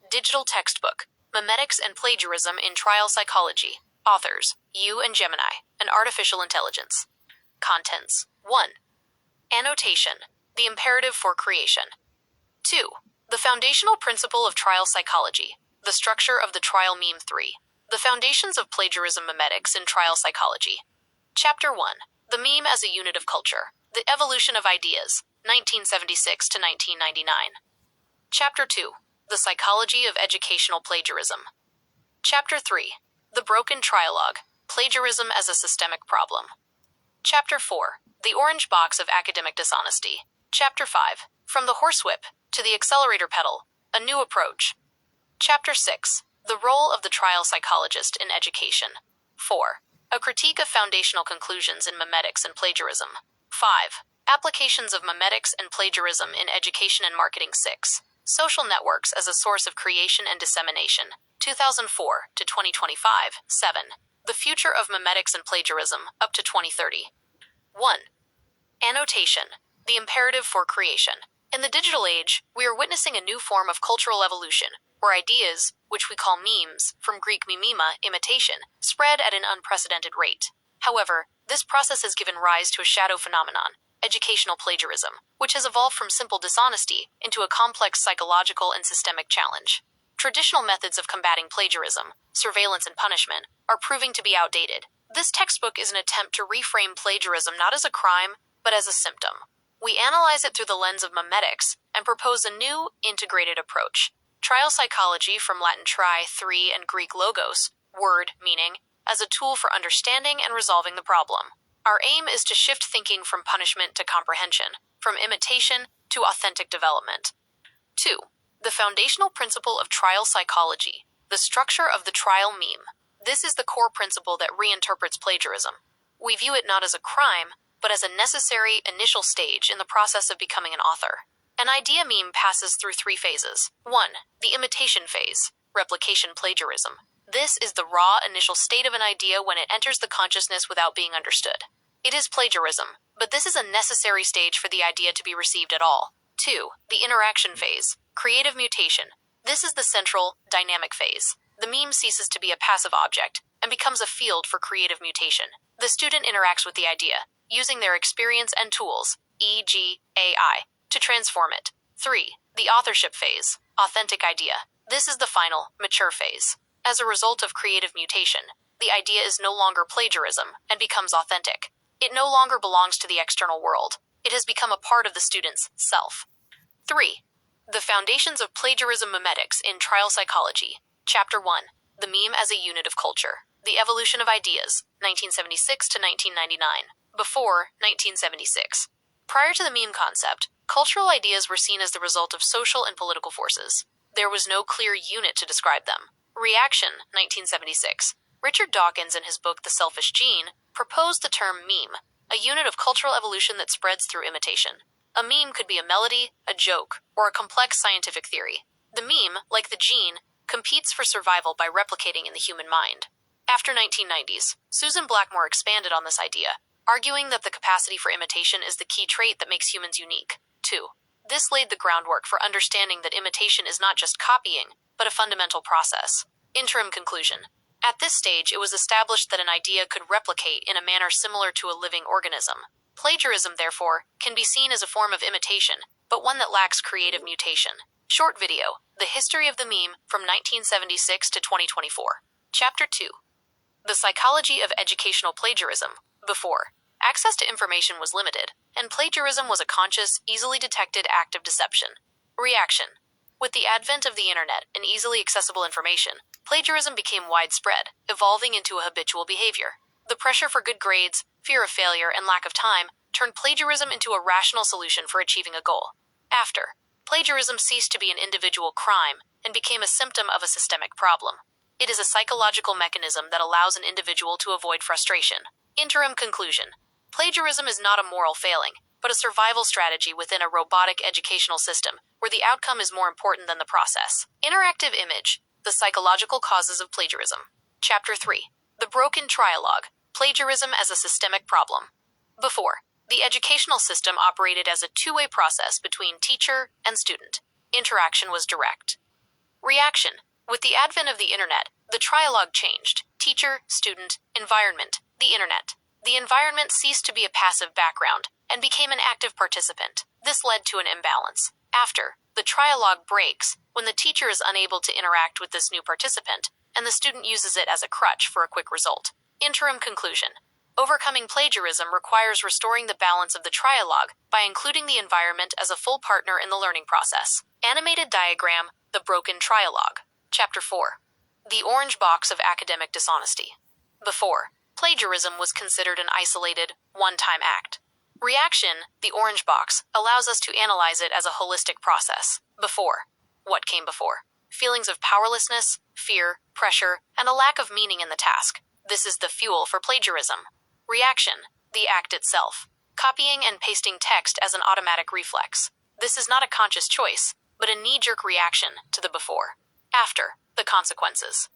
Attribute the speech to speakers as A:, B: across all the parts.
A: Digital textbook, Memetics and Plagiarism in Trial Psychology. Authors, You and Gemini, and Artificial Intelligence. Contents. 1. Annotation, the imperative for creation. 2. The foundational principle of trial psychology, the structure of the trial meme. 3. The foundations of plagiarism memetics in trial psychology. Chapter 1. The meme as a unit of culture, the evolution of ideas, 1976 to 1999. Chapter 2. The psychology of educational plagiarism. Chapter 3. The broken trialogue, plagiarism as a systemic problem. Chapter 4. The orange box of academic dishonesty. Chapter 5. From the horsewhip to the accelerator pedal, a new approach. Chapter 6. The role of the trial psychologist in education. 4. A critique of foundational conclusions in memetics and plagiarism. 5. Applications of memetics and plagiarism in education and marketing. 6. Social networks as a source of creation and dissemination. 2004 to 2025. 7. The future of memetics and plagiarism up to 2030. 1. Annotation, the imperative for creation. In the digital age, we are witnessing a new form of cultural evolution, where ideas, which we call memes, from Greek mimema, imitation, spread at an unprecedented rate. However, this process has given rise to a shadow phenomenon, educational plagiarism, which has evolved from simple dishonesty into a complex psychological and systemic challenge. Traditional methods of combating plagiarism, surveillance and punishment, are proving to be outdated. This textbook is an attempt to reframe plagiarism not as a crime, but as a symptom. We analyze it through the lens of memetics and propose a new, integrated approach. Trial psychology, from Latin tri, three, and Greek logos, word, meaning, as a tool for understanding and resolving the problem. Our aim is to shift thinking from punishment to comprehension, from imitation to authentic development. 2. The foundational principle of trial psychology, the structure of the trial meme. This is the core principle that reinterprets plagiarism. We view it not as a crime, but as a necessary initial stage in the process of becoming an author. An idea meme passes through 3 phases. 1. The imitation phase, replication plagiarism. This is the raw initial state of an idea when it enters the consciousness without being understood. It is plagiarism, but this is a necessary stage for the idea to be received at all. 2. The interaction phase, creative mutation. This is the central, dynamic phase. The meme ceases to be a passive object and becomes a field for creative mutation. The student interacts with the idea, using their experience and tools, e.g., AI, to transform it. 3. The authorship phase, authentic idea. This is the final, mature phase. As a result of creative mutation, the idea is no longer plagiarism and becomes authentic. It no longer belongs to the external world. It has become a part of the student's self. 3. The foundations of plagiarism memetics in trial psychology. Chapter 1. The meme as a unit of culture. The evolution of ideas, 1976 to 1999. Before 1976. Prior to the meme concept, cultural ideas were seen as the result of social and political forces. There was no clear unit to describe them. Reaction, 1976. Richard Dawkins, in his book The Selfish Gene, proposed the term meme, a unit of cultural evolution that spreads through imitation. A meme could be a melody, a joke, or a complex scientific theory. The meme, like the gene, competes for survival by replicating in the human mind. After 1990s, Susan Blackmore expanded on this idea, arguing that the capacity for imitation is the key trait that makes humans unique. 2. This laid the groundwork for understanding that imitation is not just copying, but a fundamental process. Interim conclusion. At this stage, it was established that an idea could replicate in a manner similar to a living organism. Plagiarism, therefore, can be seen as a form of imitation, but one that lacks creative mutation. Short video, The History of the Meme from 1976 to 2024. Chapter 2. The Psychology of Educational Plagiarism. Before, access to information was limited, and plagiarism was a conscious, easily detected act of deception. Reaction. With the advent of the internet and easily accessible information, plagiarism became widespread, evolving into a habitual behavior. The pressure for good grades, fear of failure, and lack of time turned plagiarism into a rational solution for achieving a goal. After, plagiarism ceased to be an individual crime and became a symptom of a systemic problem. It is a psychological mechanism that allows an individual to avoid frustration. Interim conclusion. Plagiarism is not a moral failing, but a survival strategy within a robotic educational system where the outcome is more important than the process. Interactive image. The psychological causes of plagiarism. Chapter 3. The broken trialogue. Plagiarism as a systemic problem. Before, The educational system operated as a two-way process between teacher and student. Interaction was direct. Reaction. With the advent of the internet, the trialogue changed. Teacher, student, environment, the internet. The environment ceased to be a passive background and became an active participant. This led to an imbalance. After, the trialogue breaks when the teacher is unable to interact with this new participant, and the student uses it as a crutch for a quick result. Interim conclusion. Overcoming plagiarism requires restoring the balance of the trialogue by including the environment as a full partner in the learning process. Animated diagram, the broken trialogue. Chapter 4. The orange box of academic dishonesty. Before, plagiarism was considered an isolated, one-time act. Reaction, the orange box, allows us to analyze it as a holistic process. Before. What came before? Feelings of powerlessness, fear, pressure, and a lack of meaning in the task. This is the fuel for plagiarism. Reaction, the act itself. Copying and pasting text as an automatic reflex. This is not a conscious choice, but a knee-jerk reaction to the before. After, the consequences.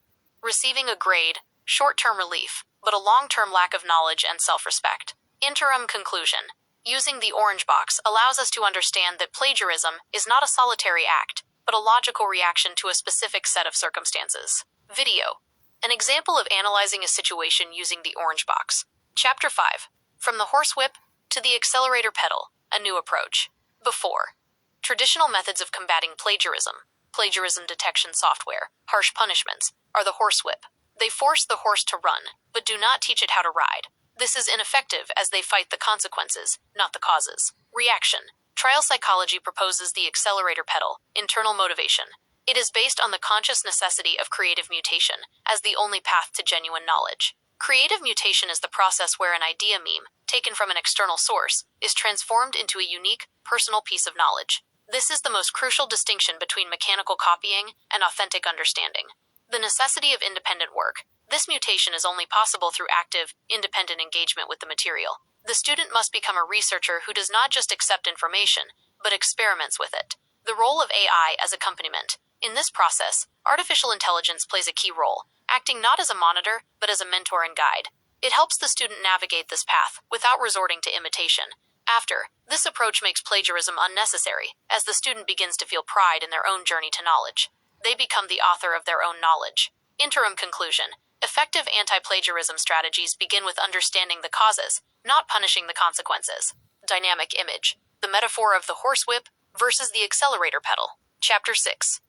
A: Receiving a grade, short-term relief, but a long-term lack of knowledge and self-respect. Interim conclusion. Using the orange box allows us to understand that plagiarism is not a solitary act, but a logical reaction to a specific set of circumstances. Video. An example of analyzing a situation using the orange box. Chapter 5. From the horsewhip to the accelerator pedal, a new approach. Before. Traditional methods of combating plagiarism, plagiarism detection software, harsh punishments, are the horsewhip. They force the horse to run, but do not teach it how to ride. This is ineffective as they fight the consequences, not the causes. Reaction. Trial psychology proposes the accelerator pedal, internal motivation. It is based on the conscious necessity of creative mutation as the only path to genuine knowledge. Creative mutation is the process where an idea meme, taken from an external source, is transformed into a unique, personal piece of knowledge. This is the most crucial distinction between mechanical copying and authentic understanding. The necessity of independent work. This mutation is only possible through active, independent engagement with the material. The student must become a researcher who does not just accept information, but experiments with it. The role of AI as accompaniment. In this process, artificial intelligence plays a key role, acting not as a monitor, but as a mentor and guide. It helps the student navigate this path without resorting to imitation. After, this approach makes plagiarism unnecessary, as the student begins to feel pride in their own journey to knowledge. They become the author of their own knowledge. Interim conclusion. Effective anti-plagiarism strategies begin with understanding the causes, not punishing the consequences. Dynamic image. The metaphor of the horsewhip versus the accelerator pedal. Chapter 6.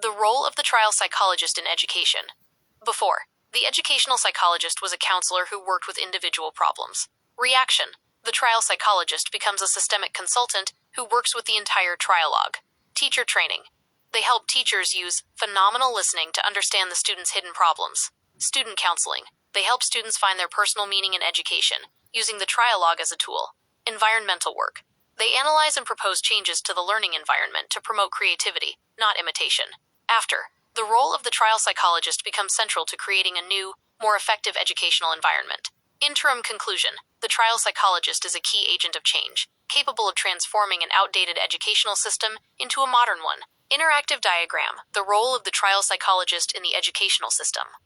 A: The role of the trial psychologist in education. Before, the educational psychologist was a counselor who worked with individual problems. Reaction. The trial psychologist becomes a systemic consultant who works with the entire trialogue. Teacher training. They help teachers use phenomenal listening to understand the students' hidden problems. Student counseling. They help students find their personal meaning in education, using the trialogue as a tool. Environmental work. They analyze and propose changes to the learning environment to promote creativity, not imitation. After, the role of the trial psychologist becomes central to creating a new, more effective educational environment. Interim conclusion. The trial psychologist is a key agent of change, capable of transforming an outdated educational system into a modern one. Interactive diagram. The role of the trial psychologist in the educational system.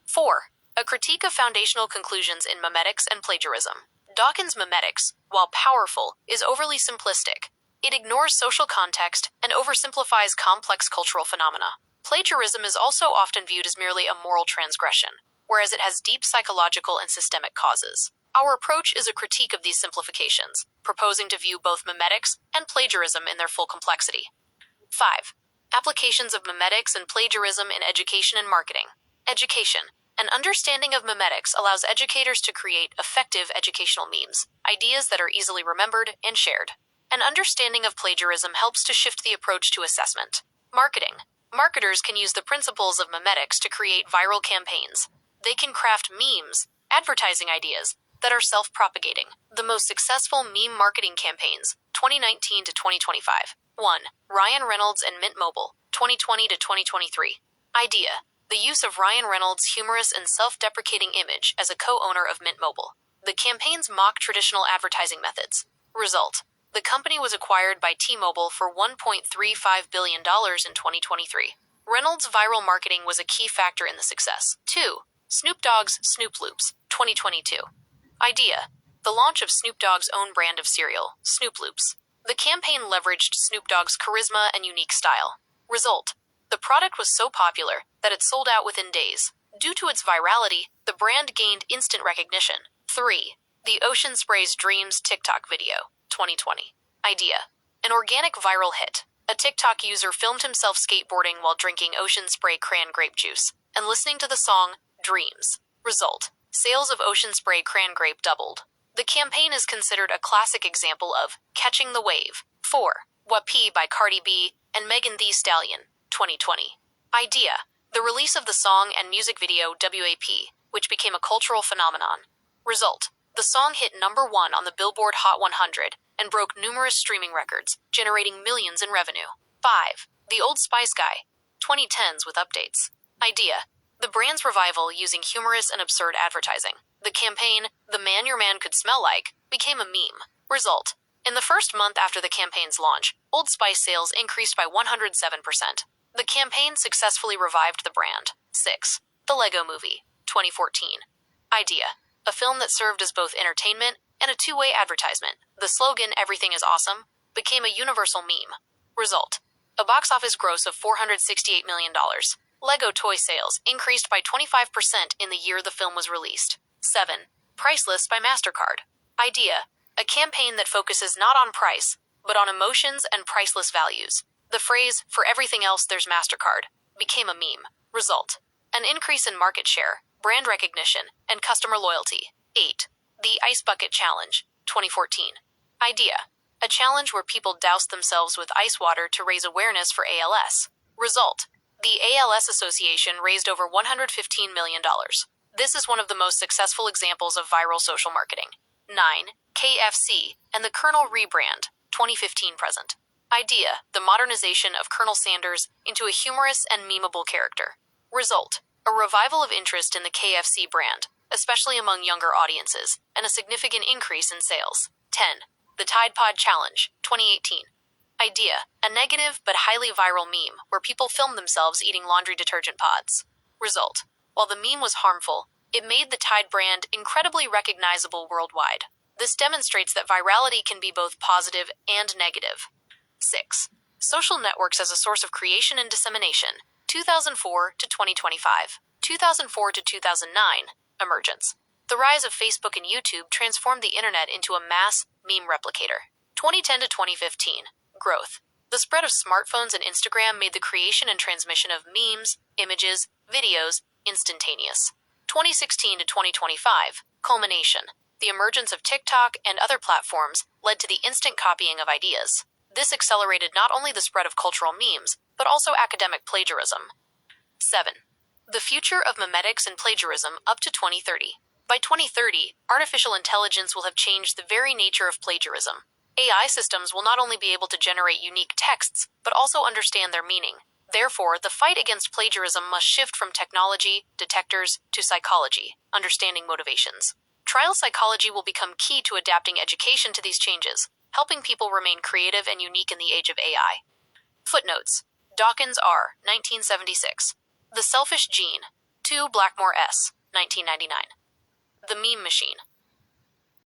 A: 4. A critique of foundational conclusions in Memetics and Plagiarism. Dawkins' Mimetics, while powerful, is overly simplistic. It ignores social context and oversimplifies complex cultural phenomena. Plagiarism is also often viewed as merely a moral transgression, whereas it has deep psychological and systemic causes. Our approach is a critique of these simplifications, proposing to view both mimetics and plagiarism in their full complexity. 5. Applications of mimetics and plagiarism in education and marketing. Education. An understanding of mimetics allows educators to create effective educational memes, ideas that are easily remembered and shared. An understanding of plagiarism helps to shift the approach to assessment. Marketing. Marketers can use the principles of mimetics to create viral campaigns. They can craft memes, advertising ideas, that are self-propagating. The most successful meme marketing campaigns, 2019 to 2025. 1. Ryan Reynolds and Mint Mobile, 2020 to 2023. Idea. The use of Ryan Reynolds' humorous and self-deprecating image as a co-owner of Mint Mobile. The campaigns mock traditional advertising methods. Result. The company was acquired by T-Mobile for $1.35 billion in 2023. Reynolds' viral marketing was a key factor in the success. 2. Snoop Dogg's Snoop Loops, 2022. Idea. The launch of Snoop Dogg's own brand of cereal, Snoop Loops. The campaign leveraged Snoop Dogg's charisma and unique style. Result: the product was so popular that it sold out within days. Due to its virality, the brand gained instant recognition. 3. The Ocean Spray's Dreams TikTok video, 2020. Idea: an organic viral hit. A TikTok user filmed himself skateboarding while drinking Ocean Spray cran grape juice and listening to the song Dreams. Result: sales of Ocean Spray cran grape doubled. The campaign is considered a classic example of catching the wave. 4. WAP by Cardi B and Megan Thee Stallion, 2020. Idea: the release of the song and music video WAP, which became a cultural phenomenon. Result: the song hit #1 on the Billboard Hot 100 and broke numerous streaming records, generating millions in revenue. 5. The Old Spice Guy, 2010s with updates. Idea: the brand's revival using humorous and absurd advertising. The campaign, "The Man Your Man Could Smell Like," became a meme. Result: in the first month after the campaign's launch, Old Spice sales increased by 107%. The campaign successfully revived the brand. 6. The Lego Movie, 2014. Idea: a film that served as both entertainment and a two-way advertisement. The slogan, "Everything is awesome," became a universal meme. Result: a box office gross of $468 million. Lego toy sales increased by 25% in the year the film was released. 7. Priceless by MasterCard. Idea: a campaign that focuses not on price, but on emotions and priceless values. The phrase, "for everything else there's MasterCard," became a meme. Result: an increase in market share, brand recognition, and customer loyalty. 8. The Ice Bucket Challenge, 2014. Idea: a challenge where people doused themselves with ice water to raise awareness for ALS. Result: the ALS Association raised over $115 million. This is one of the most successful examples of viral social marketing. 9. KFC and the Colonel rebrand, 2015 present. Idea: the modernization of Colonel Sanders into a humorous and memeable character. Result: a revival of interest in the KFC brand, especially among younger audiences, and a significant increase in sales. 10. The Tide Pod Challenge, 2018. Idea: a negative but highly viral meme where people film themselves eating laundry detergent pods. Result: while the meme was harmful, it made the Tide brand incredibly recognizable worldwide. This demonstrates that virality can be both positive and negative. 6. Social networks as a source of creation and dissemination, 2004 to 2025. 2004 to 2009, emergence. The rise of Facebook and YouTube transformed the internet into a mass meme replicator. 2010 to 2015, growth. The spread of smartphones and Instagram made the creation and transmission of memes, images, videos instantaneous. 2016 to 2025, culmination. The emergence of TikTok and other platforms led to the instant copying of ideas. This accelerated not only the spread of cultural memes, but also academic plagiarism. 7. The future of memetics and plagiarism up to 2030. By 2030, artificial intelligence will have changed the very nature of plagiarism. AI systems will not only be able to generate unique texts, but also understand their meaning. Therefore, the fight against plagiarism must shift from technology, detectors, to psychology, understanding motivations. Trial psychology will become key to adapting education to these changes, helping people remain creative and unique in the age of AI. Footnotes. Dawkins R., 1976. The Selfish Gene. 2 Blackmore S., 1999. The Meme Machine.